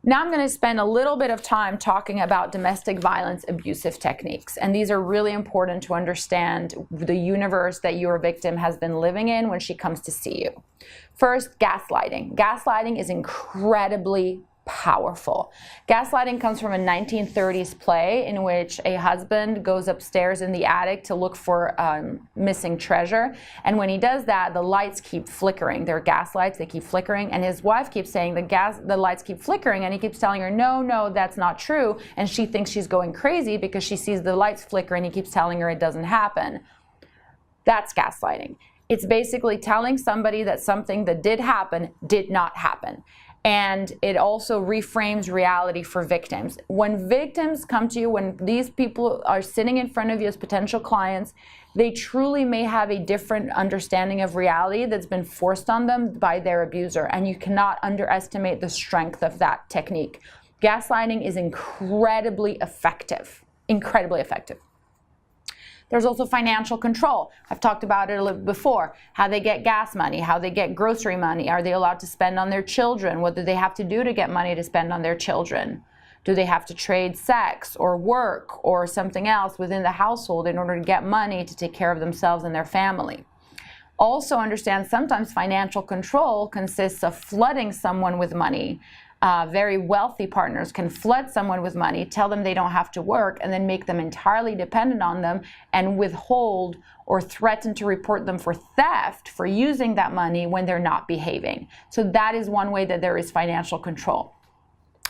Now I'm going to spend a little bit of time talking about domestic violence abusive techniques. And these are really important to understand the universe that your victim has been living in when she comes to see you. First, gaslighting. Gaslighting is incredibly powerful. Gaslighting comes from a 1930s play in which a husband goes upstairs in the attic to look for missing treasure, and when he does that, the lights keep flickering. They're gas lights, they keep flickering, and his wife keeps saying the lights keep flickering, and he keeps telling her, no, that's not true, and she thinks she's going crazy because she sees the lights flicker and he keeps telling her it doesn't happen. That's gaslighting. It's basically telling somebody that something that did happen did not happen. And it also reframes reality for victims. When victims come to you, when these people are sitting in front of you as potential clients, they truly may have a different understanding of reality that's been forced on them by their abuser. And you cannot underestimate the strength of that technique. Gaslighting is incredibly effective, incredibly effective. There's also financial control. I've talked about it a little before. How they get gas money, how they get grocery money. Are they allowed to spend on their children? What do they have to do to get money to spend on their children? Do they have to trade sex or work or something else within the household in order to get money to take care of themselves and their family? Also understand sometimes financial control consists of flooding someone with money. Very wealthy partners can flood someone with money, tell them they don't have to work, and then make them entirely dependent on them and withhold or threaten to report them for theft for using that money when they're not behaving. So that is one way that there is financial control.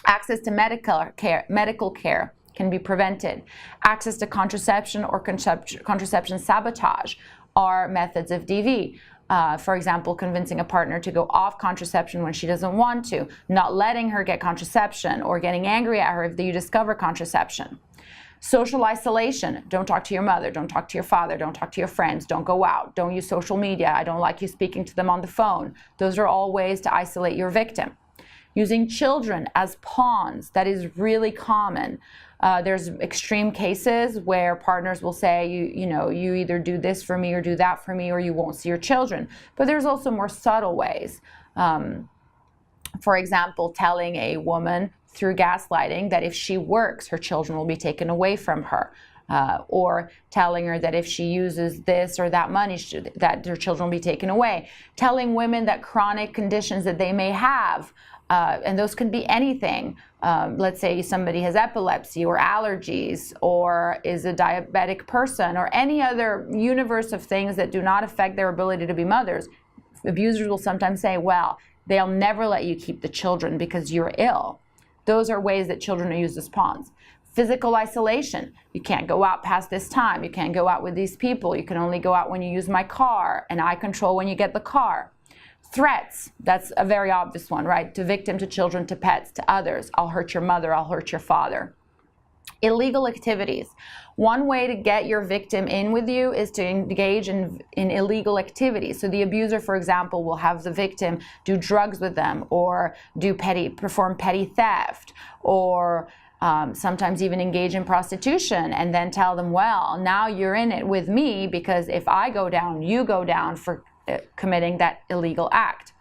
Access to medical care can be prevented. Access to contraception or contraception sabotage are methods of DV. For example, convincing a partner to go off contraception when she doesn't want to, not letting her get contraception, or getting angry at her if you discover contraception. Social isolation. Don't talk to your mother, don't talk to your father, don't talk to your friends, don't go out, don't use social media, I don't like you speaking to them on the phone. Those are all ways to isolate your victim. Using children as pawns, that is really common. There's extreme cases where partners will say, you either do this for me or do that for me, or you won't see your children. But there's also more subtle ways. For example, telling a woman through gaslighting that if she works, her children will be taken away from her. Or telling her that if she uses this or that money, that her children will be taken away. Telling women that chronic conditions that they may have, and those can be anything. Let's say somebody has epilepsy or allergies or is a diabetic person or any other universe of things that do not affect their ability to be mothers. Abusers will sometimes say, well, they'll never let you keep the children because you're ill. Those are ways that children are used as pawns. Physical isolation. You can't go out past this time. You can't go out with these people. You can only go out when you use my car, and I control when you get the car. Threats, that's a very obvious one, right? To victim, to children, to pets, to others. I'll hurt your mother, I'll hurt your father. Illegal activities. One way to get your victim in with you is to engage in illegal activities. So the abuser, for example, will have the victim do drugs with them, or perform petty theft, or sometimes even engage in prostitution, and then tell them, well, now you're in it with me because if I go down, you go down for committing that illegal act.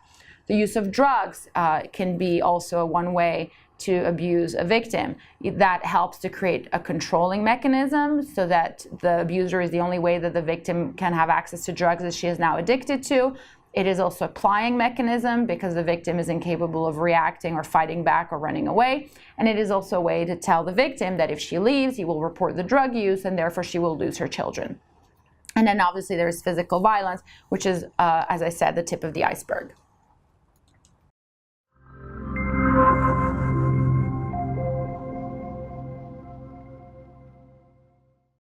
The use of drugs can be also one way to abuse a victim. That helps to create a controlling mechanism so that the abuser is the only way that the victim can have access to drugs that she is now addicted to. It is also a plying mechanism because the victim is incapable of reacting or fighting back or running away. And it is also a way to tell the victim that if she leaves, he will report the drug use and therefore she will lose her children. And then obviously there is physical violence, which is, as I said, the tip of the iceberg.